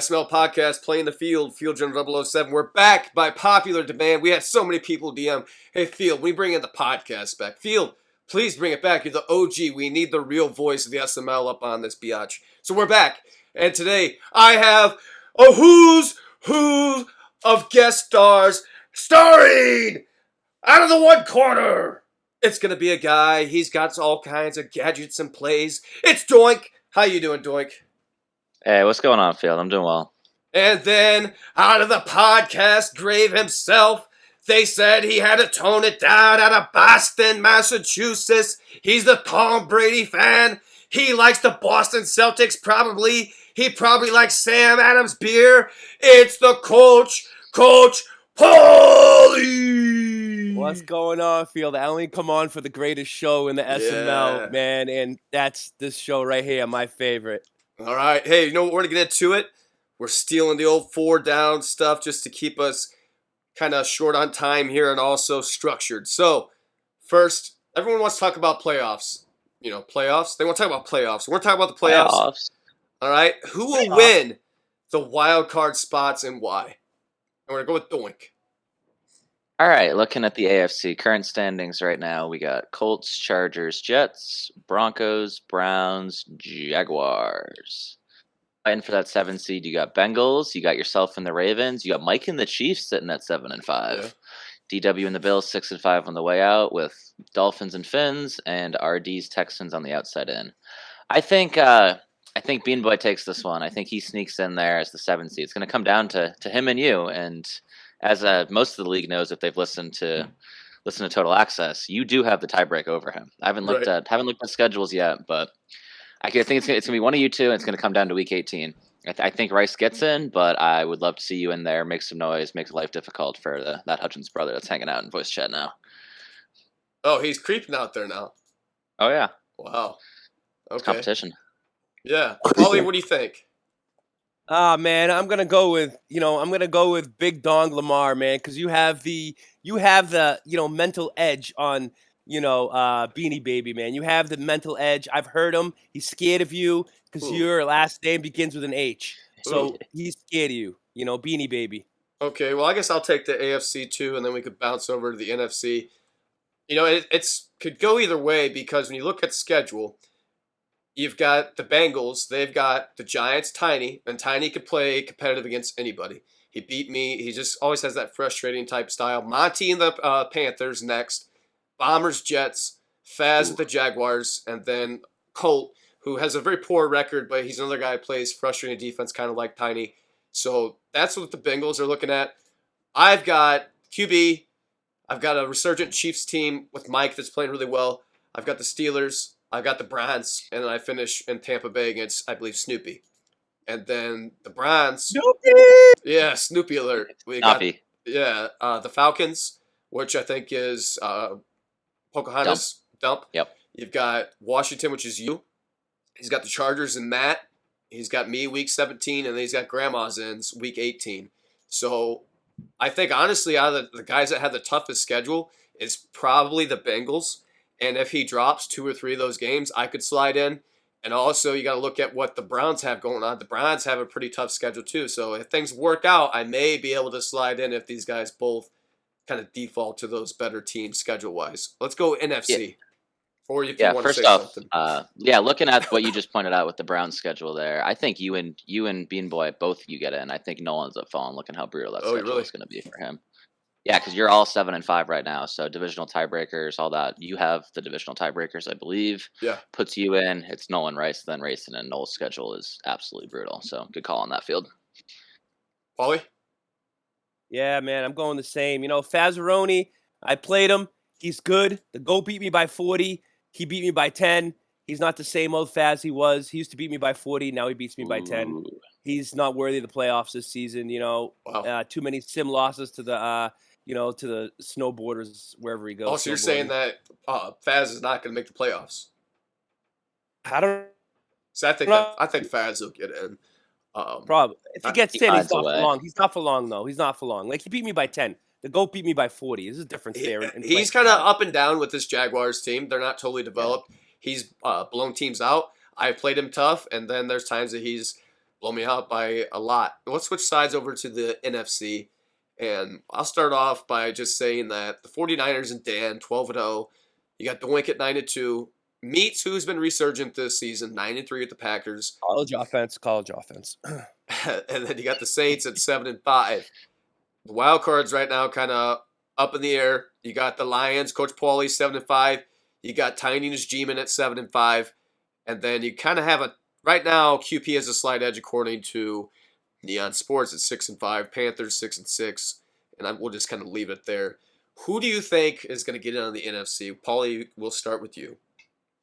SML podcast, Playing the Field, Field General 007. We're back by popular demand. We had so many people DM, hey, Field, we bring in the podcast back. Field, please bring it back. You're the OG. We need the real voice of the SML up on this biatch. So we're back. And today, I have a who's who of guest stars starring out of the one corner. It's going to be a guy. He's got all kinds of gadgets and plays. It's Doink. How you doing, Doink? Hey, what's going on, Field? I'm doing well. And then, out of the podcast grave himself, they said he had to tone it down out of Boston, Massachusetts. He's the Tom Brady fan. He likes the Boston Celtics, probably. He probably likes Sam Adams beer. It's the Coach Paulie! What's going on, Field? I only come on for the greatest show in the SML, man, and that's this show right here, my favorite. All right. Hey, you know what? We're going to get into it. We're stealing the old 4-down stuff just to keep us kind of short on time here and also structured. So, first, everyone wants to talk about playoffs. You know, playoffs. They want to talk about playoffs. We're talking about the playoffs. All right. Who will win the wild card spots and why? And we're going to go with Doink. All right, looking at the AFC current standings right now, we got Colts, Chargers, Jets, Broncos, Browns, Jaguars. Fighting for that 7 seed, you got Bengals, you got yourself and the Ravens, you got Mike and the Chiefs sitting at 7 and 5. Yeah. DW and the Bills 6 and 5 on the way out, with Dolphins and Finns, and RD's Texans on the outside in. I think Bean Boy takes this one. I think he sneaks in there as the 7 seed. It's going to come down to him and you, and as most of the league knows, if they've listened to Total Access, you do have the tiebreak over him. I haven't looked at schedules yet, but I think it's gonna be one of you two, and it's gonna come down to week 18. I think Rice gets in, but I would love to see you in there, make some noise, make life difficult for that Hutchins brother that's hanging out in voice chat now. Oh, he's creeping out there now. Oh yeah. Wow. Okay. It's competition. Yeah, Paulie, what do you think? Man, I'm gonna go with Big Dong Lamar, man, because you have the mental edge on Beanie Baby, man. You have the mental edge. I've heard him. He's scared of you because your last name begins with an H, so he's scared of you. Beanie Baby. Okay, well, I guess I'll take the AFC too, and then we could bounce over to the NFC. It's could go either way because when you look at schedule, you've got the Bengals. They've got the Giants, Tiny, and Tiny could play competitive against anybody. He beat me. He just always has that frustrating type style. Monty and the Panthers next. Bombers, Jets. Faz with the Jaguars. And then Colt, who has a very poor record, but he's another guy who plays frustrating defense, kind of like Tiny. So that's what the Bengals are looking at. I've got QB. I've got a resurgent Chiefs team with Mike that's playing really well. I've got the Steelers. I got the Browns, and then I finish in Tampa Bay against, I believe, Snoopy. And then the Browns. Snoopy! Yeah, Snoopy alert. We got, the Falcons, which I think is Pocahontas Dump. Yep. You've got Washington, which is you. He's got the Chargers and Matt. He's got me week 17, and then he's got Grandma's ends week 18. So I think, honestly, out of the guys that have the toughest schedule is probably the Bengals. And if he drops 2 or 3 of those games, I could slide in. And also, you got to look at what the Browns have going on. The Browns have a pretty tough schedule, too. So if things work out, I may be able to slide in if these guys both kind of default to those better teams schedule-wise. Let's go NFC. Yeah. Or if you want to say something. Looking at what you just pointed out with the Browns schedule there, I think you and Bean Boy, both of you get in. I think Nolan's up falling. Looking how brutal that schedule is going to be for him. Yeah, because you're all 7 and 5 right now, so divisional tiebreakers, all that. You have the divisional tiebreakers, I believe. Yeah, puts you in. It's Nolan, Rice, then racing, and Noel's schedule is absolutely brutal. So good call on that field. Paulie? Yeah, man, I'm going the same. Fazzaroni, I played him. He's good. The GOAT beat me by 40. He beat me by 10. He's not the same old Faz he was. He used to beat me by 40. Now he beats me by 10. He's not worthy of the playoffs this season. Wow. Too many sim losses to the to the snowboarders wherever he goes. Oh, so you're saying that Faz is not going to make the playoffs? I don't. So I think Faz will get in. Probably. If he gets in, he's not for long. He's not for long, though. He's not for long. Like, he beat me by 10. The GOAT beat me by 40. There's a difference there. He's kind of up and down with this Jaguars team. They're not totally developed. Yeah. He's blown teams out. I've played him tough, and then there's times that he's blow me out by a lot. Let's switch sides over to the NFC. And I'll start off by just saying that the 49ers and Dan, 12-0. You got Doink at 9-2. Meats, who's been resurgent this season, 9-3 at the Packers. College offense, college offense. And then you got the Saints at 7-5. The wild cards right now kind of up in the air. You got the Lions, Coach Paulie, 7-5. You got Tiny's G-Man at 7-5. And then you kind of have right now, QP has a slight edge according to Neon Sports at 6-5, Panthers 6-6, and we'll just kind of leave it there. Who do you think is going to get in on the NFC? Paulie, we'll start with you.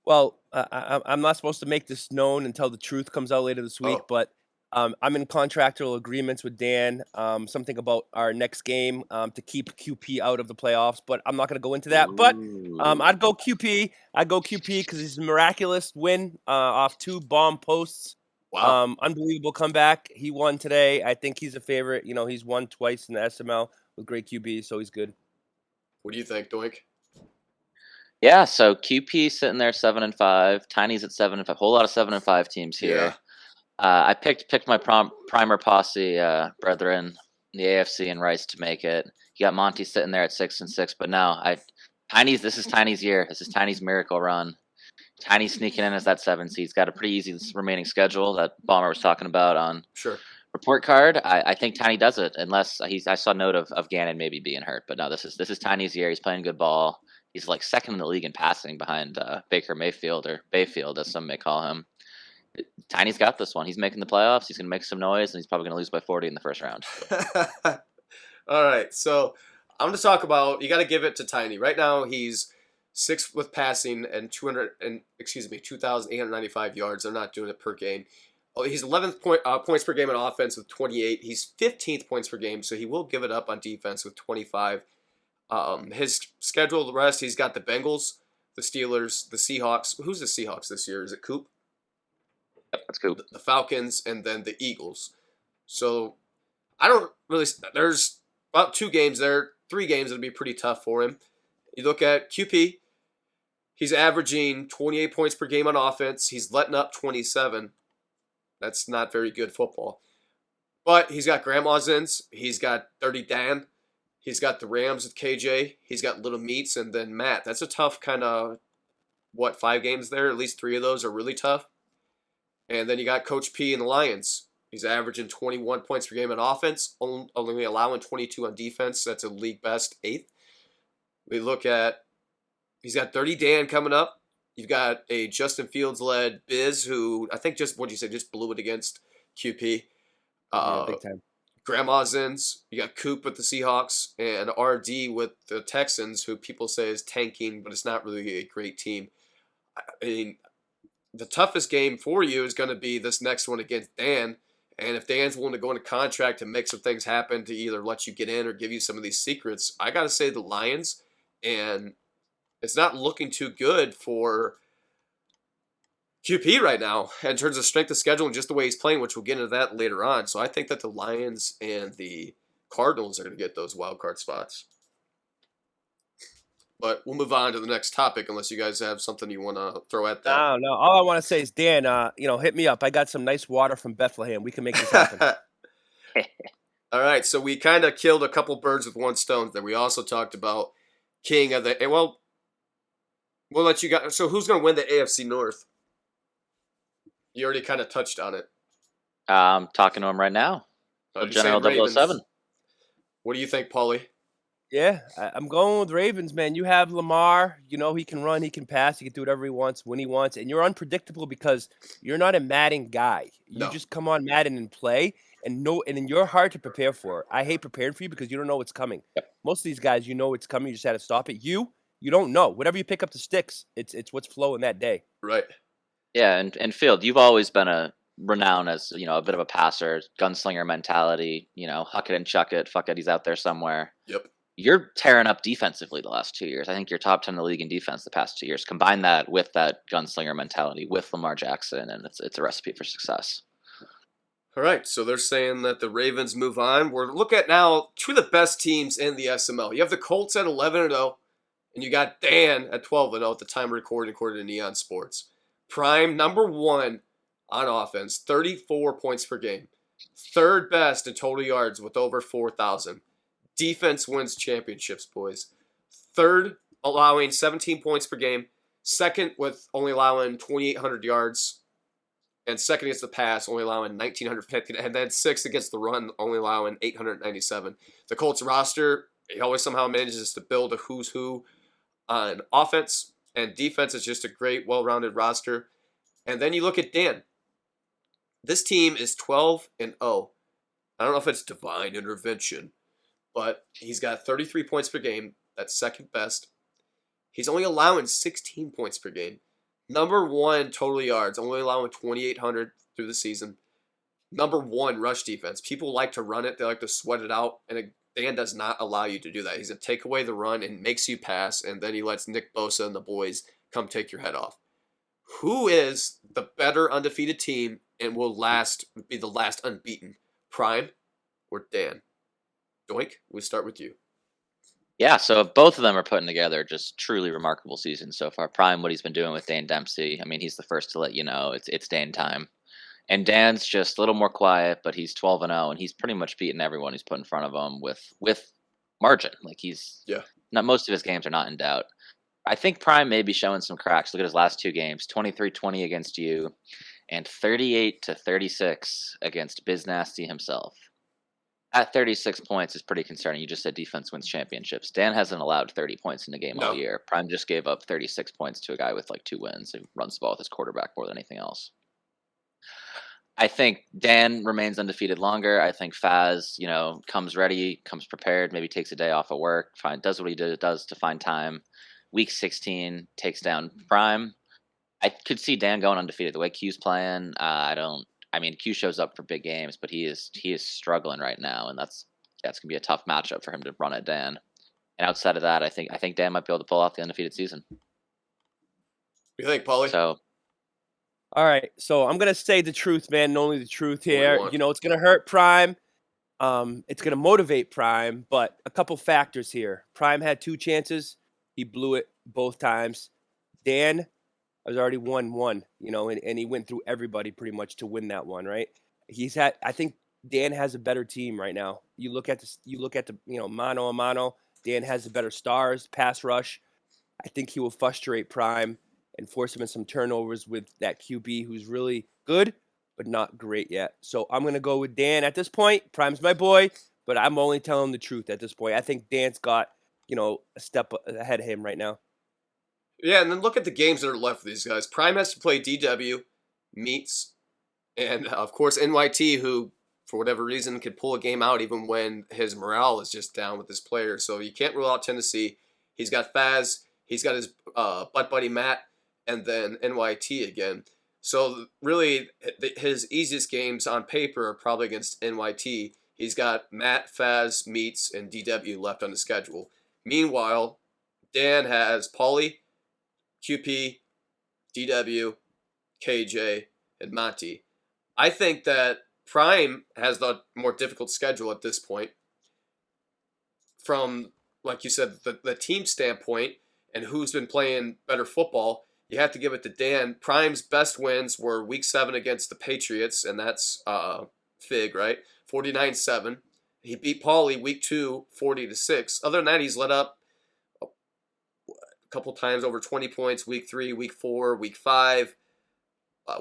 Well, I'm not supposed to make this known until the truth comes out later this week, but I'm in contractual agreements with Dan. Something about our next game to keep QP out of the playoffs, but I'm not going to go into that. But I'd go QP. I'd go QP because he's a miraculous win off 2 bomb posts. Wow. Unbelievable comeback. He won today. I think he's a favorite. You know, he's won twice in the SML with great QB, so he's good. What do you think, Doink? Yeah, so QP sitting there 7-5. Tiny's at 7-5. A whole lot of 7-5 teams here. Yeah. I picked my primer posse brethren in the AFC and Rice to make it. You got Monty sitting there at 6-6, but now this is Tiny's year. This is Tiny's miracle run. Tiny sneaking in as that 7 seed. He's got a pretty easy remaining schedule that Bomber was talking about on report card. I think Tiny does it unless I saw a note of Gannon maybe being hurt, but no, this is Tiny's year. He's playing good ball. He's like second in the league in passing behind Baker Mayfield, or Bayfield as some may call him. Tiny's got this one. He's making the playoffs. He's going to make some noise, and he's probably going to lose by 40 in the first round. All right, so I'm going to talk about, you got to give it to Tiny. Right now, he's 6th with passing and 2,895 yards. They're not doing it per game. Oh, he's 11th points per game on offense with 28. He's 15th points per game, so he will give it up on defense with 25. His schedule, the rest, he's got the Bengals, the Steelers, the Seahawks. Who's the Seahawks this year? Is it Coop? Yep, that's Coop. The Falcons, and then the Eagles. So I don't really. There's about 2 games there, 3 games that'll be pretty tough for him. You look at QP. He's averaging 28 points per game on offense. He's letting up 27. That's not very good football. But he's got Grandma's ends. He's got Dirty Dan. He's got the Rams with KJ. He's got Little Meats and then Matt. That's a tough kind of, 5 games there? At least 3 of those are really tough. And then you got Coach P and the Lions. He's averaging 21 points per game on offense, only allowing 22 on defense. That's a league best 8th. We look at, he's got Dirty Dan coming up. You've got a Justin Fields-led Biz who I think just blew it against QP. Big time. Grandma's ends. You got Coop with the Seahawks and RD with the Texans, who people say is tanking, but it's not really a great team. I mean, the toughest game for you is going to be this next one against Dan. And if Dan's willing to go into contract to make some things happen to either let you get in or give you some of these secrets, I got to say the Lions. And it's not looking too good for QP right now in terms of strength of schedule and just the way he's playing, which we'll get into that later on. So I think that the Lions and the Cardinals are going to get those wild card spots. But we'll move on to the next topic unless you guys have something you want to throw at that. No. All I want to say is, Dan, hit me up. I got some nice water from Bethlehem. We can make this happen. All right, so we kind of killed a couple birds with one stone there. We also talked about King of the... Well, we'll let you guys... So who's going to win the AFC North? You already kind of touched on it. I'm talking to him right now. General 007. What do you think, Paulie? Yeah, I'm going with Ravens, man. You have Lamar. You know he can run, he can pass, he can do whatever he wants when he wants. And you're unpredictable because you're not a Madden guy. You just come on Madden and play, and you're hard to prepare for. I hate preparing for you because you don't know what's coming. Yep. Most of these guys, you know it's coming. You just had to stop it. You don't know. Whatever you pick up the sticks, it's what's flowing that day. Right. Yeah, and Field, you've always been renowned as, a bit of a passer, gunslinger mentality, huck it and chuck it, fuck it, he's out there somewhere. Yep. You're tearing up defensively the last 2 years. I think you're top 10 in the league in defense the past 2 years. Combine that with that gunslinger mentality with Lamar Jackson, and it's a recipe for success. All right, so they're saying that the Ravens move on. We're looking at now 2 of the best teams in the SML. You have the Colts at 11-0, and you got Dan at 12-0 at the time of recording, according to Neon Sports. Prime number 1 on offense, 34 points per game. Third best in total yards with over 4,000. Defense wins championships, boys. Third, allowing 17 points per game. Second, with only allowing 2,800 yards. And second against the pass, only allowing 1,950. And then sixth against the run, only allowing 897. The Colts roster, he always somehow manages to build a who's who on offense. And defense is just a great, well-rounded roster. And then you look at Dan. This team is 12-0. I don't know if it's divine intervention, but he's got 33 points per game. That's second best. He's only allowing 16 points per game. Number one total yards, only allowing 2,800 through the season. Number one rush defense. People like to run it. They like to sweat it out. And Dan does not allow you to do that. He's going to take away the run and makes you pass. And then he lets Nick Bosa and the boys come take your head off. Who is the better undefeated team and will be the last unbeaten? Prime or Dan? Doink, we start with you. Yeah, so if both of them are putting together just truly remarkable seasons so far. Prime, what he's been doing with Dane Dempsey. I mean, he's the first to let you know it's Dane time. And Dan's just a little more quiet, but he's 12-0, and he's pretty much beaten everyone he's put in front of him with margin. Like not most of his games are not in doubt. I think Prime may be showing some cracks. Look at his last two games: 23-20 against you, and 38-36 against Biz Nasty himself. At 36 points is pretty concerning. You just said defense wins championships. Dan hasn't allowed 30 points in the game all year. Prime just gave up 36 points to a guy with like 2 wins who runs the ball with his quarterback more than anything else. I think Dan remains undefeated longer. I think Faz, comes ready, comes prepared, maybe takes a day off of work, does what he does to find time. Week 16 takes down Prime. I could see Dan going undefeated. The way Q's playing, Q shows up for big games, but he is struggling right now, and that's gonna be a tough matchup for him to run at Dan. And outside of that, I think Dan might be able to pull off the undefeated season. What do you think, Paulie? So, all right, so I'm gonna say the truth, man, and only the truth here. What? It's gonna hurt Prime. It's gonna motivate Prime, but a couple factors here. Prime had 2 chances, he blew it both times. Dan has already won one, and he went through everybody pretty much to win that one, right? I think Dan has a better team right now. You look at the mano a mano. Dan has the better stars, pass rush. I think he will frustrate Prime and force him in some turnovers with that QB who's really good, but not great yet. So I'm going to go with Dan at this point. Prime's my boy, but I'm only telling the truth at this point. I think Dan's got, a step ahead of him right now. Yeah, and then look at the games that are left for these guys. Prime has to play DW, Meats, and of course NYT, who for whatever reason could pull a game out even when his morale is just down with his players. So you can't rule out Tennessee. He's got Faz, he's got his butt buddy Matt, and then NYT again. So really, his easiest games on paper are probably against NYT. He's got Matt, Faz, Meats, and DW left on the schedule. Meanwhile, Dan has Paulie, QP, DW, KJ, and Monty. I think that Prime has the more difficult schedule at this point. From, like you said, the team standpoint and who's been playing better football, you have to give it to Dan. Prime's best wins were Week 7 against the Patriots, and that's Fig, right? 49-7. He beat Paulie Week 2, 40-6. Other than that, he's let up a couple times over 20 points. Week 3, Week 4, Week 5,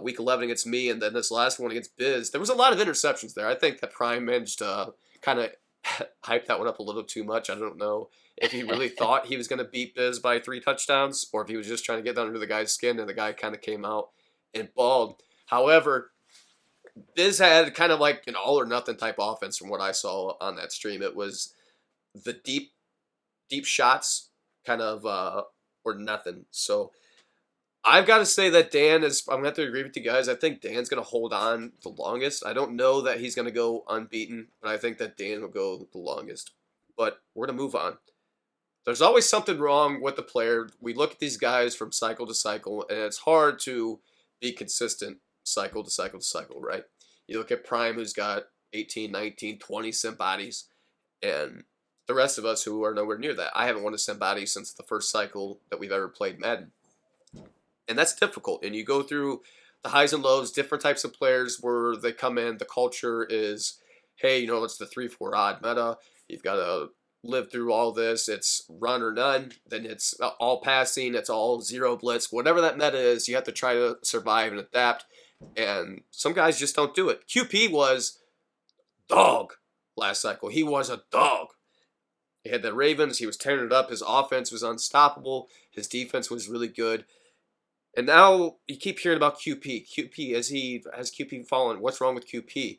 Week 11 against me, and then this last one against Biz. There was a lot of interceptions there. I think that Prime managed to kind of hype that one up a little too much. I don't know if he really thought he was going to beat Biz by 3 touchdowns or if he was just trying to get under the guy's skin and the guy kind of came out and balled. However, Biz had kind of like an all or nothing type offense from what I saw on that stream. It was the deep shots kind of or nothing. So I've got to say that I'm going to have to agree with you guys. I think Dan's going to hold on the longest. I don't know that he's going to go unbeaten, but I think that Dan will go the longest. But we're going to move on. There's always something wrong with the player. We look at these guys from cycle to cycle, and it's hard to be consistent cycle to cycle to cycle, right? You look at Prime, who's got 18, 19, 20 sim bodies, and the rest of us who are nowhere near that. I haven't won a sim body since the first cycle that we've ever played Madden. And that's difficult. And you go through the highs and lows, different types of players where they come in. The culture is, hey, it's the 3-4 odd meta. You've got to live through all this. It's run or none. Then it's all passing. It's all zero blitz. Whatever that meta is, you have to try to survive and adapt. And some guys just don't do it. QP was dog last cycle. He was a dog. He had the Ravens. He was tearing it up. His offense was unstoppable. His defense was really good. And now you keep hearing about QP. QP, has QP fallen? What's wrong with QP?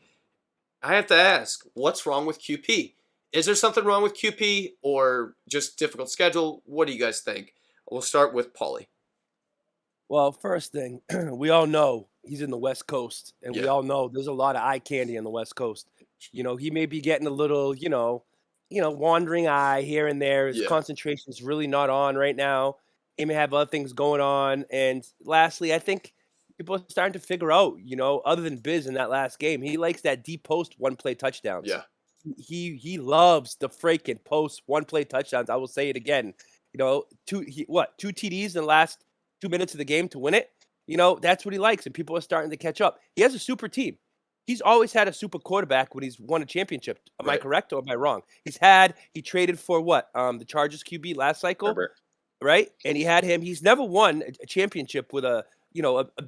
I have to ask, what's wrong with QP? Is there something wrong with QP or just difficult schedule? What do you guys think? We'll start with Paulie. Well, first thing, we all know he's in the West Coast, and we Yeah. all know there's a lot of eye candy on the West Coast. He may be getting a little, wandering eye here and there. His Yeah. concentration's really not on right now. He may have other things going on. And lastly, I think people are starting to figure out, other than Biz in that last game, he likes that deep post one-play touchdowns. Yeah. He loves the freaking post one-play touchdowns. I will say it again. Two TDs in the last 2 minutes of the game to win it. That's what he likes, and people are starting to catch up. He has a super team. He's always had a super quarterback when he's won a championship. Am I Right. correct or am I wrong? He traded for what? The Chargers QB last cycle, Herbert. right? And he had him. He's never won a championship with a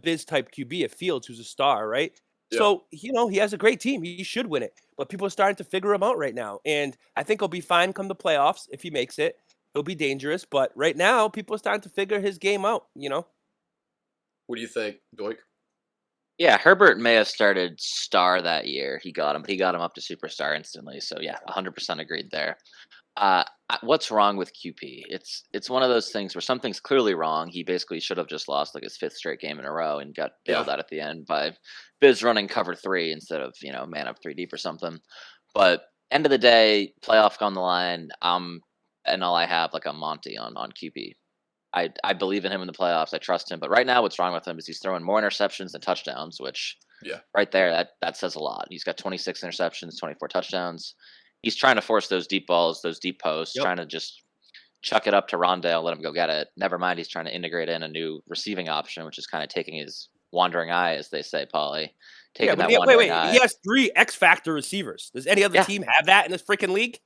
Biz type QB at Fields, who's a star, right? Yeah. So, he has a great team. He should win it. But people are starting to figure him out right now. And I think he'll be fine come the playoffs if he makes it. He'll be dangerous. But right now, people are starting to figure his game out, What do you think, Doink? Yeah, Herbert may have started star that year. He got him up to superstar instantly. So yeah, 100% agreed there. What's wrong with QP? It's one of those things where something's clearly wrong. He basically should have just lost like his 5th straight game in a row and got bailed out at the end by Biz running cover 3 instead of man up 3 deep or something. But end of the day, playoff on the line. And all I have like a Monty on QP. I believe in him in the playoffs. I trust him. But right now, what's wrong with him is he's throwing more interceptions than touchdowns, which right there, that says a lot. He's got 26 interceptions, 24 touchdowns. He's trying to force those deep balls, those deep posts, trying to just chuck it up to Rondale, let him go get it. Never mind, he's trying to integrate in a new receiving option, which is kind of taking his wandering eye, as they say, Paulie. Taking that wandering eye. He has 3 X factor receivers. Does any other team have that in this freaking league?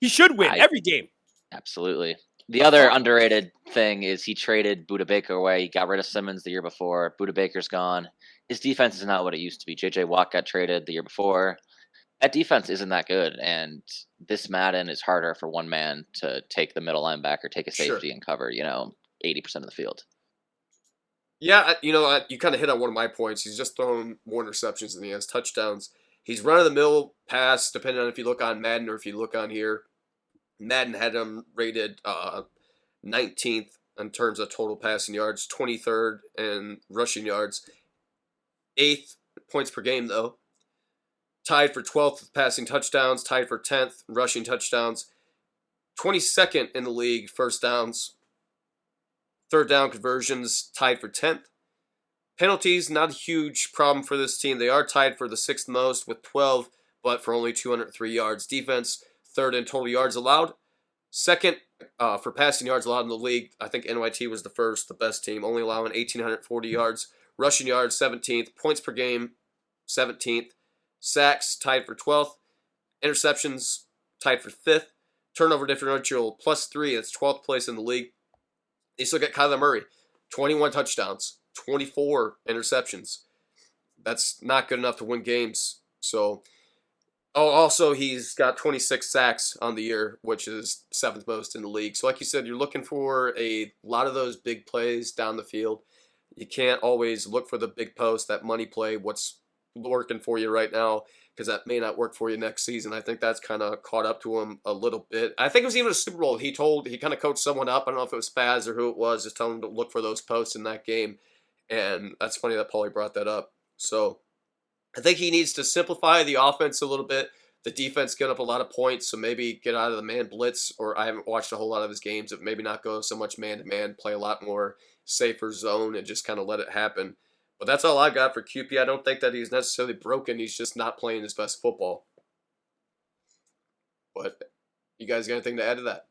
He should win every game. Absolutely. The other underrated thing is he traded Budda Baker away. He got rid of Simmons the year before. Budda Baker's gone. His defense is not what it used to be. J.J. Watt got traded the year before. That defense isn't that good, and this Madden is harder for one man to take the middle linebacker, take a safety, and cover 80% of the field. Yeah, you kind of hit on one of my points. He's just thrown more interceptions than he has touchdowns. He's run-of-the-mill pass, depending on if you look on Madden or if you look on here. Madden had him rated 19th in terms of total passing yards, 23rd in rushing yards, 8th points per game, though. Tied for 12th with passing touchdowns, tied for 10th in rushing touchdowns, 22nd in the league first downs, third down conversions, tied for 10th. Penalties, not a huge problem for this team. They are tied for the 6th most with 12, but for only 203 yards. Defense, 3rd in total yards allowed. 2nd for passing yards allowed in the league. I think NYT was the best team, only allowing 1,840 yards. Rushing yards, 17th. Points per game, 17th. Sacks, tied for 12th. Interceptions, tied for 5th. Turnover differential, +3. That's 12th place in the league. You still get Kyler Murray, 21 touchdowns, 24 interceptions. That's not good enough to win games. So, also he's got 26 sacks on the year, which is 7th most in the league. So like you said, you're looking for a lot of those big plays down the field. You can't always look for the big post, that money play, what's working for you right now, because that may not work for you next season. I think that's kind of caught up to him a little bit. I think it was even a Super Bowl. He kind of coached someone up. I don't know if it was Faz or who it was, just telling him to look for those posts in that game. And that's funny that Paulie brought that up. So I think he needs to simplify the offense a little bit. The defense get up a lot of points, so maybe get out of the man blitz, or I haven't watched a whole lot of his games, but maybe not go so much man-to-man, play a lot more safer zone and just kind of let it happen. But that's all I got for QP. I don't think that he's necessarily broken. He's just not playing his best football. But you guys got anything to add to that?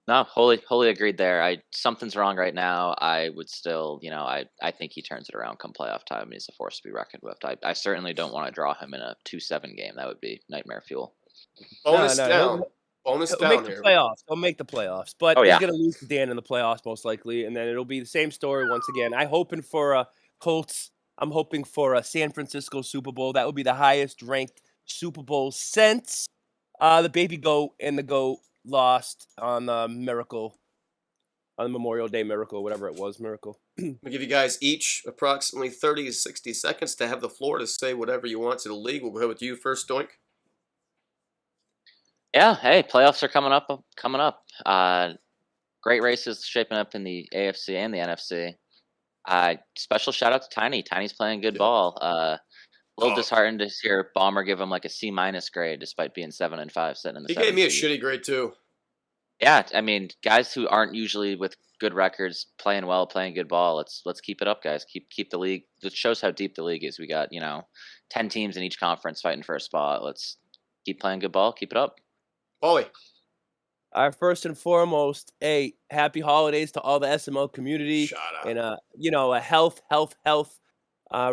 No, wholly agreed there. Something's wrong right now. I would still, I think he turns it around come playoff time. He's a force to be reckoned with. I certainly don't want to draw him in a 2-7 game. That would be nightmare fuel. Bonus No, down. Bonus he'll down make the here. playoffs. He'll make the playoffs, but Oh, he's yeah. gonna lose to Dan in the playoffs most likely, and then it'll be the same story once again. I'm hoping for a Colts. I'm hoping for a San Francisco Super Bowl. That would be the highest ranked Super Bowl since the Baby Goat and the Goat lost on the Miracle, on the Memorial Day Miracle, whatever it was, Miracle. I'm gonna give you guys each approximately 30 to 60 seconds to have the floor to say whatever you want to the league. We'll go ahead with you first, Doink. Yeah, hey, playoffs are coming up. Great races shaping up in the AFC and the NFC. Special shout out to Tiny. Tiny's playing good ball. A little disheartened to hear Bomber give him like a C- grade despite being 7-5 sitting in the. He gave me a seed. shitty grade too. Yeah, I mean, guys who aren't usually with good records, playing well, playing good ball. Let's keep it up, guys. Keep the league. It shows how deep the league is. We got 10 teams in each conference fighting for a spot. Let's keep playing good ball. Keep it up. Paulie. First and foremost, happy holidays to all the SML community. Shout out. And a health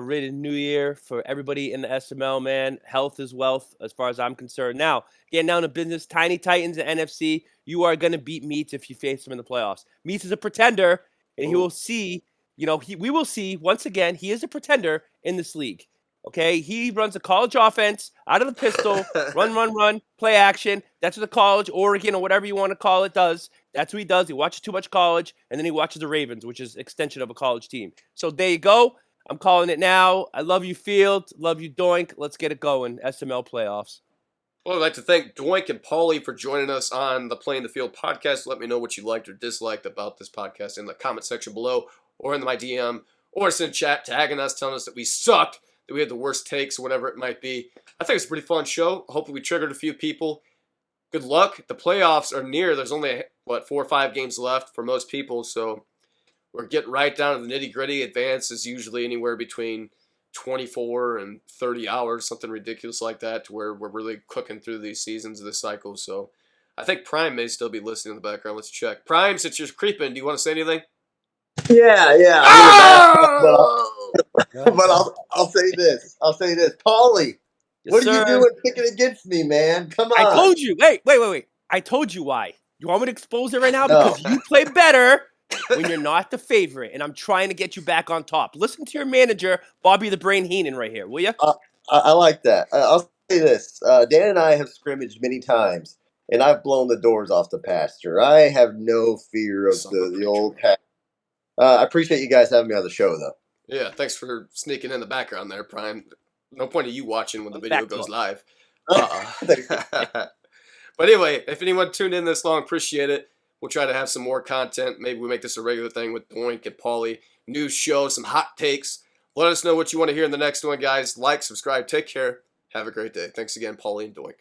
ridden new year for everybody in the SML, man. Health is wealth as far as I'm concerned. Now, getting down to business, Tiny Titans and NFC, you are going to beat Meats if you face him in the playoffs. Meats is a pretender, and he will see, we will see, once again, he is a pretender in this league. Okay, he runs a college offense out of the pistol, run, play action. That's what the college, Oregon, or whatever you want to call it, does. That's what he does. He watches too much college, and then he watches the Ravens, which is extension of a college team. So there you go. I'm calling it now. I love you, Field. Love you, Doink. Let's get it going. SML playoffs. Well, I'd like to thank Doink and Paulie for joining us on the Playing the Field podcast. Let me know what you liked or disliked about this podcast in the comment section below, or in my DM, or send a chat tagging us, telling us that we sucked, that we had the worst takes, whatever it might be. I think it's a pretty fun show. Hopefully we triggered a few people. Good luck. The playoffs are near. There's only, 4 or 5 games left for most people, so we're getting right down to the nitty-gritty. Advance is usually anywhere between 24 and 30 hours, something ridiculous like that, to where we're really cooking through these seasons of this cycle. So I think Prime may still be listening in the background. Let's check. Prime, since you're creeping, do you want to say anything? Yeah. Oh! But I'll say this. Paulie, what are you doing picking against me, man? Come on. I told you. Wait. I told you why. You want me to expose it right now? No. Because you play better when you're not the favorite, and I'm trying to get you back on top. Listen to your manager, Bobby the Brain Heenan, right here, will you? I like that. I'll say this. Dan and I have scrimmaged many times, and I've blown the doors off the pasture. I have no fear of the old pasture. I appreciate you guys having me on the show, though. Yeah, thanks for sneaking in the background there, Prime. No point of you watching when the video goes live. But anyway, if anyone tuned in this long, appreciate it. We'll try to have some more content. Maybe we make this a regular thing with Doink and Paulie. New show, some hot takes. Let us know what you want to hear in the next one, guys. Like, subscribe, take care. Have a great day. Thanks again, Paulie and Doink.